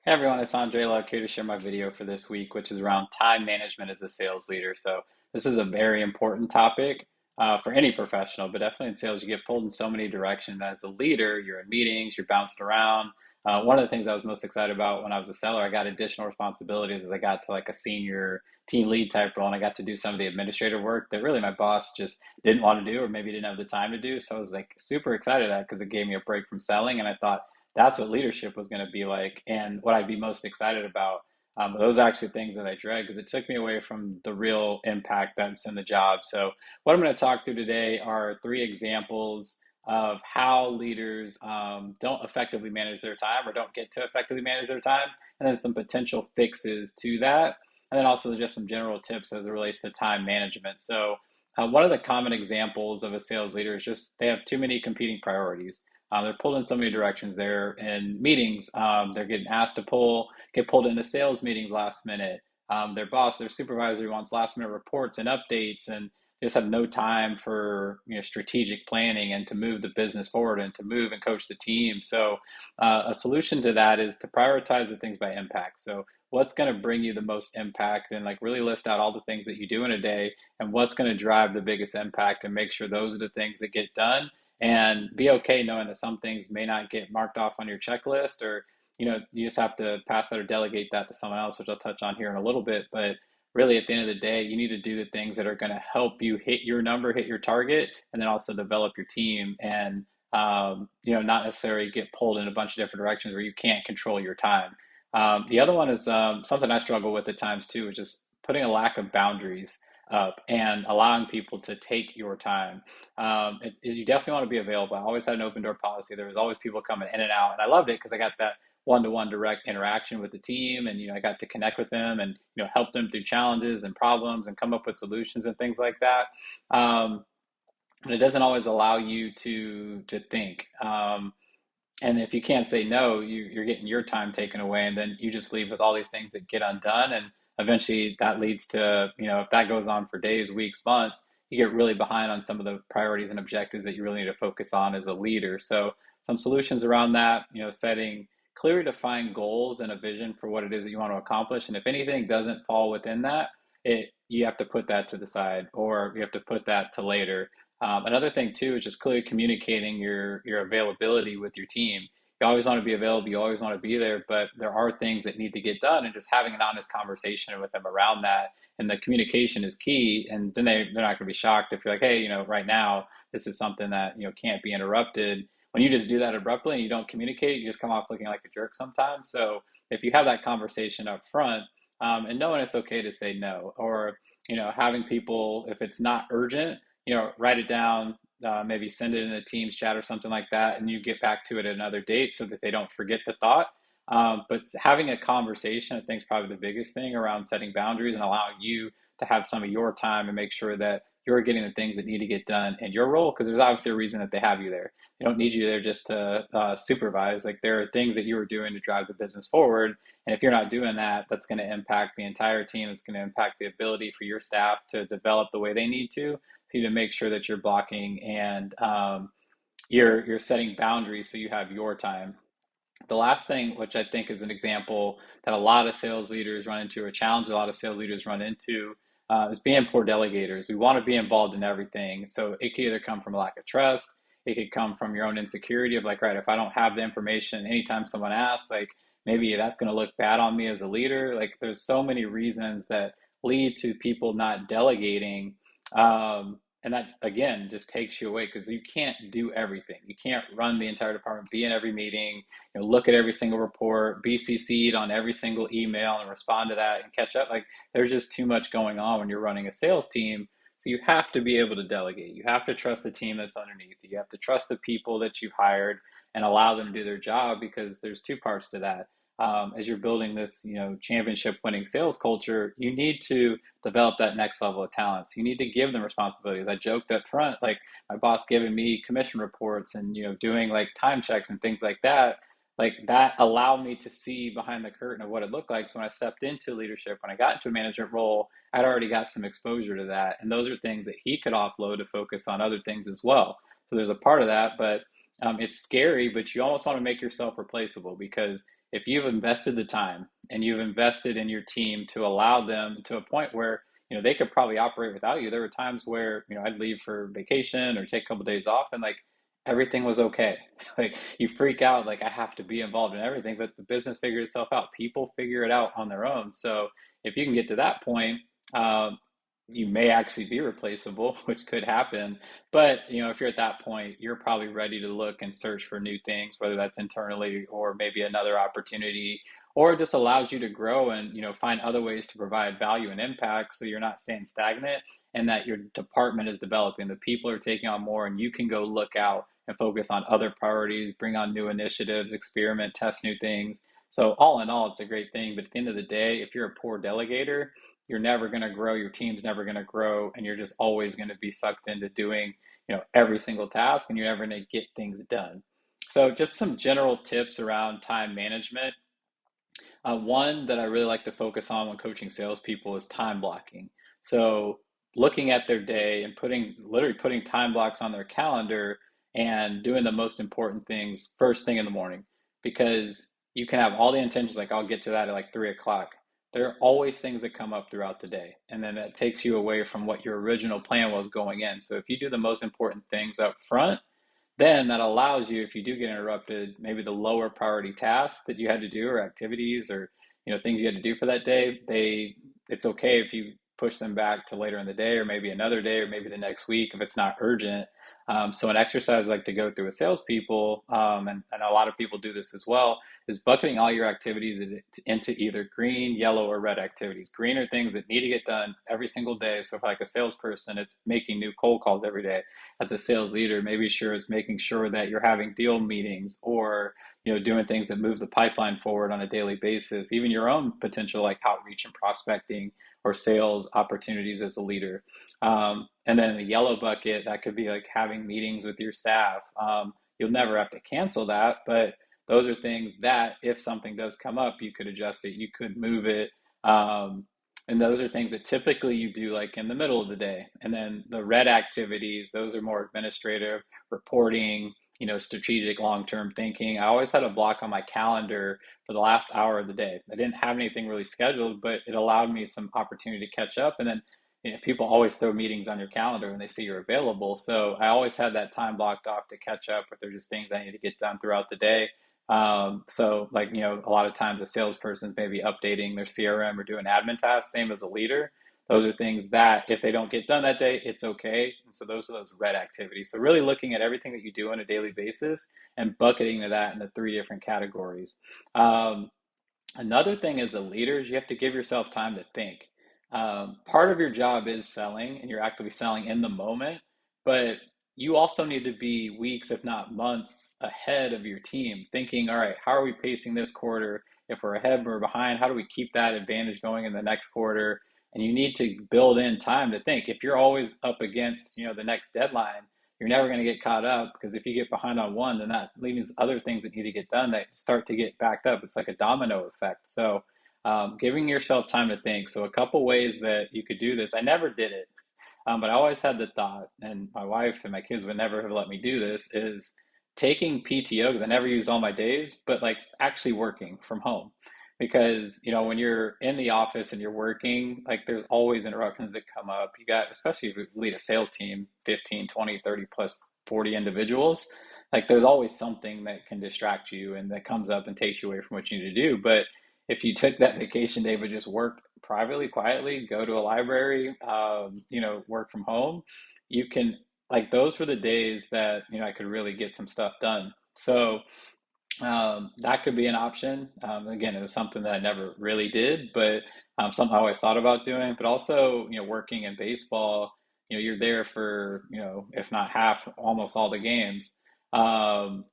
Hey everyone, it's Andre Luck here to share my video for this week, which is around time management as a sales leader. So this is a very important topic for any professional, but definitely in sales, you get pulled in so many directions. As a leader, you're in meetings, you're bounced around. One of the things I was most excited about when I was a seller, I got additional responsibilities as I got to like a senior team lead type role, and I got to do some of the administrative work that really my boss just didn't want to do or maybe didn't have the time to do. So I was like super excited at that because it gave me a break from selling, and I thought that's what leadership was going to be like and what I'd be most excited about. Those are actually things that I dread because it took me away from the real impact that's in the job. So, what I'm going to talk through today are three examples of how leaders don't effectively manage their time or don't get to effectively manage their time, and then some potential fixes to that. And then also just some general tips as it relates to time management. So, one of the common examples of a sales leader is just they have too many competing priorities. They're pulled in so many directions. They're in meetings. They're getting asked to get pulled into sales meetings last minute. Their boss, their supervisor wants last minute reports and updates, and they just have no time for strategic planning and to move the business forward and to move and coach the team. So a solution to that is to prioritize the things by impact. So what's going to bring you the most impact and like really list out all the things that you do in a day and what's going to drive the biggest impact and make sure those are the things that get done and be okay knowing that some things may not get marked off on your checklist or you just have to pass that or delegate that to someone else, which I'll touch on here in a little bit. But really at the end of the day, you need to do the things that are going to help you hit your number, hit your target, and then also develop your team and not necessarily get pulled in a bunch of different directions where you can't control your time. The other one is something I struggle with at times too, which is putting a lack of boundaries up and allowing people to take your time. You definitely want to be available. I always had an open door policy. There was always people coming in and out, and I loved it because I got that one-to-one direct interaction with the team, and I got to connect with them and help them through challenges and problems and come up with solutions and things like that. Um, but it doesn't always allow you to think. And if you can't say no, you're getting your time taken away, and then you just leave with all these things that get undone. And eventually that leads to, if that goes on for days, weeks, months, you get really behind on some of the priorities and objectives that you really need to focus on as a leader. So some solutions around that, setting clearly defined goals and a vision for what it is that you want to accomplish. And if anything doesn't fall within that, you have to put that to the side or you have to put that to later. Another thing too is just clearly communicating your availability with your team. You always want to be available, you always want to be there, but there are things that need to get done, and just having an honest conversation with them around that. And the communication is key. And then they're not going to be shocked if you're like, hey, right now this is something that can't be interrupted. When you just do that abruptly and you don't communicate, you just come off looking like a jerk sometimes. So if you have that conversation up front, and knowing it's okay to say no, or having people, if it's not urgent, write it down, maybe send it in a Teams chat or something like that, and you get back to it at another date so that they don't forget the thought. But having a conversation, I think, is probably the biggest thing around setting boundaries and allowing you to have some of your time and make sure that you're getting the things that need to get done in your role, because there's obviously a reason that they have you there. They don't need you there just to supervise. Like there are things that you are doing to drive the business forward, and if you're not doing that, that's going to impact the entire team. It's going to impact the ability for your staff to develop the way they need to make sure that you're blocking and you're setting boundaries so you have your time. The last thing, which I think is an example that a lot of sales leaders run into, or a challenge a lot of sales leaders run into, is being poor delegators. We want to be involved in everything. So it could either come from a lack of trust, it could come from your own insecurity of like, right, if I don't have the information anytime someone asks, like maybe that's going to look bad on me as a leader. Like there's so many reasons that lead to people not delegating. And that again just takes you away because you can't do everything. You can't run the entire department, be in every meeting, look at every single report, be CC'd on every single email and respond to that and catch up. Like there's just too much going on when you're running a sales team. So you have to be able to delegate. You have to trust the team that's underneath you. You have to trust the people that you've hired and allow them to do their job, because there's two parts to that. As you're building this, championship winning sales culture, you need to develop that next level of talents. You need to give them responsibilities. I joked up front, like my boss giving me commission reports and, doing like time checks and things like that allowed me to see behind the curtain of what it looked like. So when I stepped into leadership, when I got into a management role, I'd already got some exposure to that. And those are things that he could offload to focus on other things as well. So there's a part of that, but it's scary, but you almost want to make yourself replaceable, because if you've invested the time and you've invested in your team to allow them to a point where, they could probably operate without you. There were times where, I'd leave for vacation or take a couple days off, and like everything was okay. Like you freak out, like I have to be involved in everything, but the business figures itself out. People figure it out on their own. So if you can get to that point, um, you may actually be replaceable, which could happen. But if you're at that point, you're probably ready to look and search for new things, whether that's internally or maybe another opportunity, or it just allows you to grow and find other ways to provide value and impact, so you're not staying stagnant, and that your department is developing. The people are taking on more, and you can go look out and focus on other priorities, bring on new initiatives, experiment, test new things. So all in all, it's a great thing. But at the end of the day, if you're a poor delegator, you're never going to grow, your team's never going to grow, and you're just always going to be sucked into doing, every single task, and you're never going to get things done. So just some general tips around time management. One that I really like to focus on when coaching salespeople is time blocking. So looking at their day and literally putting time blocks on their calendar and doing the most important things first thing in the morning, because you can have all the intentions, like I'll get to that at like 3 o'clock. There are always things that come up throughout the day, and then that takes you away from what your original plan was going in. So if you do the most important things up front, then that allows you, if you do get interrupted, maybe the lower priority tasks that you had to do, or activities, or things you had to do for that day, it's okay if you push them back to later in the day, or maybe another day, or maybe the next week if it's not urgent. So an exercise I like to go through with salespeople, and a lot of people do this as well, is bucketing all your activities into either green, yellow, or red activities. Green are things that need to get done every single day. So if like a salesperson, it's making new cold calls every day. As a sales leader, maybe sure it's making sure that you're having deal meetings, or doing things that move the pipeline forward on a daily basis, even your own potential like outreach and prospecting or sales opportunities as a leader. And then the yellow bucket, that could be like having meetings with your staff. You'll never have to cancel that, but those are things that if something does come up, you could adjust it, you could move it. And those are things that typically you do like in the middle of the day. And then the red activities, those are more administrative, reporting, strategic, long-term thinking. I always had a block on my calendar for the last hour of the day. I didn't have anything really scheduled, but it allowed me some opportunity to catch up. And then people always throw meetings on your calendar when they see you're available. So I always had that time blocked off to catch up if there's just things I need to get done throughout the day. So like, a lot of times a salesperson's maybe updating their CRM or doing admin tasks, same as a leader. Those are things that if they don't get done that day, it's okay. And so those are those red activities. So really looking at everything that you do on a daily basis and bucketing that into 3 different categories. Another thing as a leader is you have to give yourself time to think. Part of your job is selling, and you're actively selling in the moment, but you also need to be weeks, if not months, ahead of your team, thinking, all right, how are we pacing this quarter? If we're ahead or behind, how do we keep that advantage going in the next quarter? And you need to build in time to think. If you're always up against, the next deadline, you're never going to get caught up, because if you get behind on one, then that leaves other things that need to get done that start to get backed up. It's like a domino effect. So giving yourself time to think. So a couple ways that you could do this. I never did it, but I always had the thought, and my wife and my kids would never have let me do this, is taking PTO, because I never used all my days, but like actually working from home. Because, when you're in the office and you're working, like there's always interruptions that come up. You got, especially if you lead a sales team, 15, 20, 30 plus 40 individuals, like there's always something that can distract you and that comes up and takes you away from what you need to do. But if you took that vacation day but just work privately, quietly, go to a library, work from home, you can, like those were the days that, I could really get some stuff done. So that could be an option. Again, it was something that I never really did, but something I always thought about doing. But also, working in baseball, you're there for, if not half, almost all the games. Um,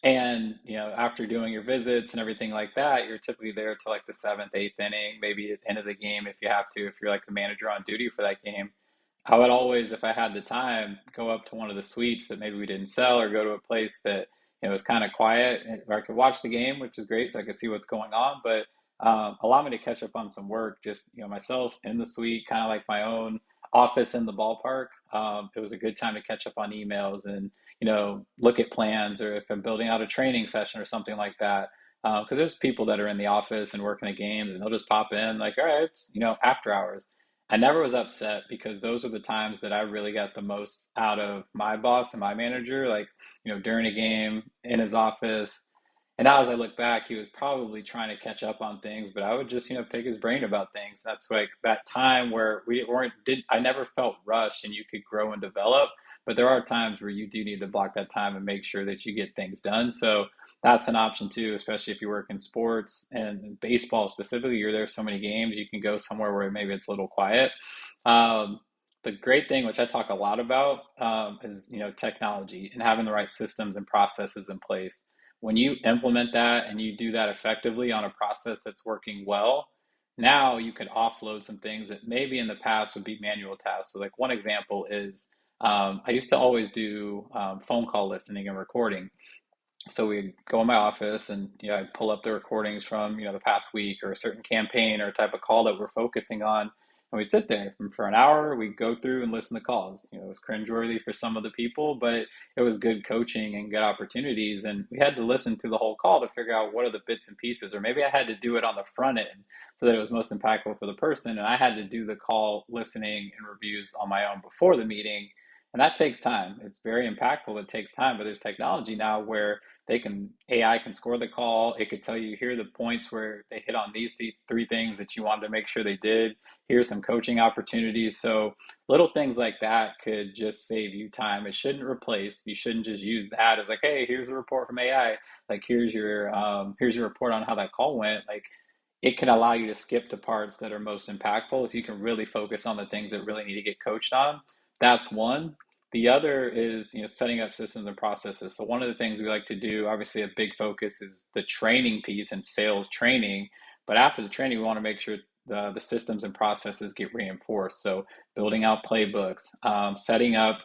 and, after doing your visits and everything like that, you're typically there to like the seventh, eighth inning, maybe at the end of the game if you have to, if you're like the manager on duty for that game. I would always, if I had the time, go up to one of the suites that maybe we didn't sell, or go to a place that was kind of quiet, where I could watch the game, which is great, so I could see what's going on. But allow me to catch up on some work, just myself in the suite, kind of like my own office in the ballpark. It was a good time to catch up on emails and look at plans, or if I'm building out a training session or something like that. Because there's people that are in the office and working at games, and they'll just pop in like, all right, it's, after hours. I never was upset because those are the times that I really got the most out of my boss and my manager, like, during a game in his office. And now as I look back, he was probably trying to catch up on things, but I would just, pick his brain about things. That's like that time where we weren't, did, I never felt rushed and you could grow and develop. But there are times where you do need to block that time and make sure that you get things done. So that's an option too, especially if you work in sports and baseball specifically. You're there so many games, you can go somewhere where maybe it's a little quiet. Um, the great thing, which I talk a lot about, is technology and having the right systems and processes in place. When you implement that and you do that effectively on a process that's working well, now you can offload some things that maybe in the past would be manual tasks. So, like one example is I used to always do phone call listening and recording. So we'd go in my office and I'd pull up the recordings from the past week or a certain campaign or type of call that we're focusing on, and we'd sit there for an hour. We'd go through and listen to calls. It was cringeworthy for some of the people, but it was good coaching and good opportunities. And we had to listen to the whole call to figure out what are the bits and pieces, or maybe I had to do it on the front end so that it was most impactful for the person, and I had to do the call listening and reviews on my own before the meeting. And that takes time. It's very impactful. It takes time, but there's technology now where AI can score the call. It could tell you, here are the points where they hit on these three things that you wanted to make sure they did. Here's some coaching opportunities. So little things like that could just save you time. It shouldn't replace. You shouldn't just use that as like, hey, here's the report from AI. Like here's your report on how that call went. Like it can allow you to skip to parts that are most impactful, so you can really focus on the things that really need to get coached on. That's one. The other is, setting up systems and processes. So one of the things we like to do, obviously a big focus is the training piece and sales training. But after the training, we want to make sure the systems and processes get reinforced. So building out playbooks, setting up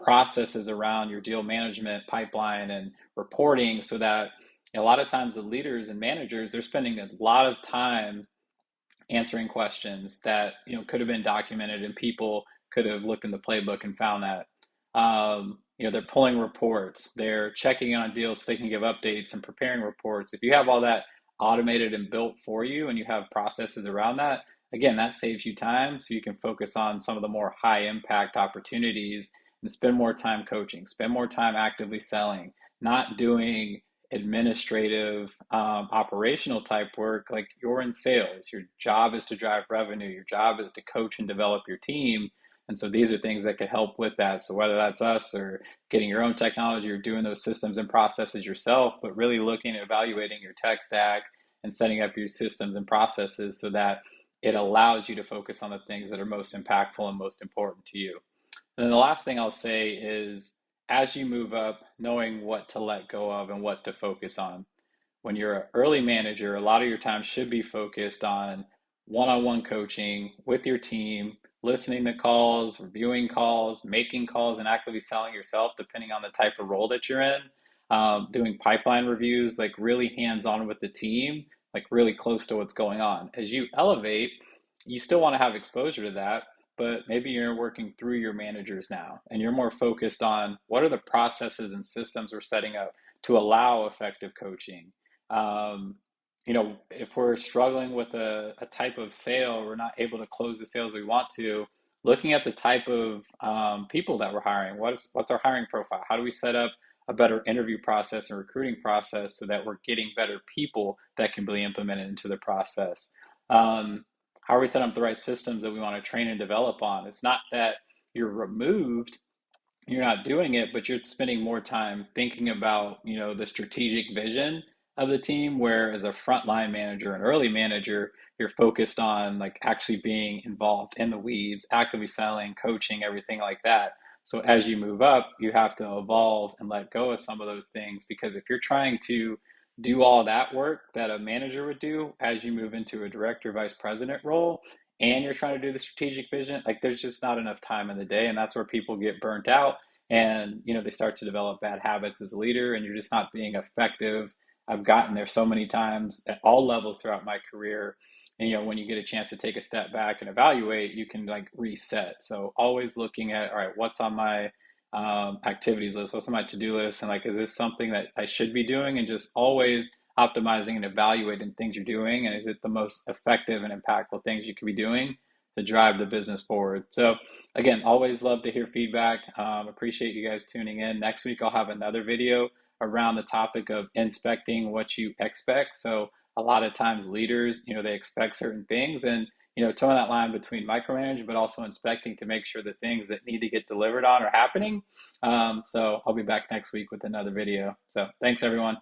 processes around your deal management pipeline and reporting, so that a lot of times the leaders and managers, they're spending a lot of time answering questions that could have been documented, and people could have looked in the playbook and found that. They're pulling reports, they're checking on deals so they can give updates and preparing reports. If you have all that automated and built for you and you have processes around that, again, that saves you time, so you can focus on some of the more high impact opportunities and spend more time coaching, spend more time actively selling, not doing administrative, operational type work. Like, you're in sales, your job is to drive revenue, your job is to coach and develop your team. And so these are things that could help with that. So whether that's us or getting your own technology or doing those systems and processes yourself, but really looking at evaluating your tech stack and setting up your systems and processes so that it allows you to focus on the things that are most impactful and most important to you. And then the last thing I'll say is, as you move up, knowing what to let go of and what to focus on. When you're an early manager, a lot of your time should be focused on one-on-one coaching with your team, listening to calls, reviewing calls, making calls, and actively selling yourself, depending on the type of role that you're in. Doing pipeline reviews, like really hands-on with the team, like really close to what's going on. As you elevate, you still want to have exposure to that, but maybe you're working through your managers now and you're more focused on what are the processes and systems we're setting up to allow effective coaching. Um, if we're struggling with a type of sale, we're not able to close the sales we want to, looking at the type of people that we're hiring. What's our hiring profile? How do we set up a better interview process and recruiting process so that we're getting better people that can be implemented into the process? Um, how are we setting up the right systems that we want to train and develop on? It's not that you're removed, you're not doing it, but you're spending more time thinking about, the strategic vision of the team, where as a frontline manager and early manager, you're focused on like actually being involved in the weeds, actively selling, coaching, everything like that. So as you move up, you have to evolve and let go of some of those things, because if you're trying to do all that work that a manager would do as you move into a director, vice president role, and you're trying to do the strategic vision, like there's just not enough time in the day. And that's where people get burnt out, and they start to develop bad habits as a leader, and you're just not being effective. I've gotten there so many times at all levels throughout my career. And when you get a chance to take a step back and evaluate, you can like reset. So always looking at, all right, what's on my activities list, what's on my to-do list, and like, is this something that I should be doing? And just always optimizing and evaluating things you're doing, and is it the most effective and impactful things you could be doing to drive the business forward. So again, always love to hear feedback. Appreciate you guys tuning in. Next week I'll have another video around the topic of inspecting what you expect. So a lot of times leaders, they expect certain things, and towing that line between micromanaging but also inspecting to make sure the things that need to get delivered on are happening. So I'll be back next week with another video. So thanks everyone.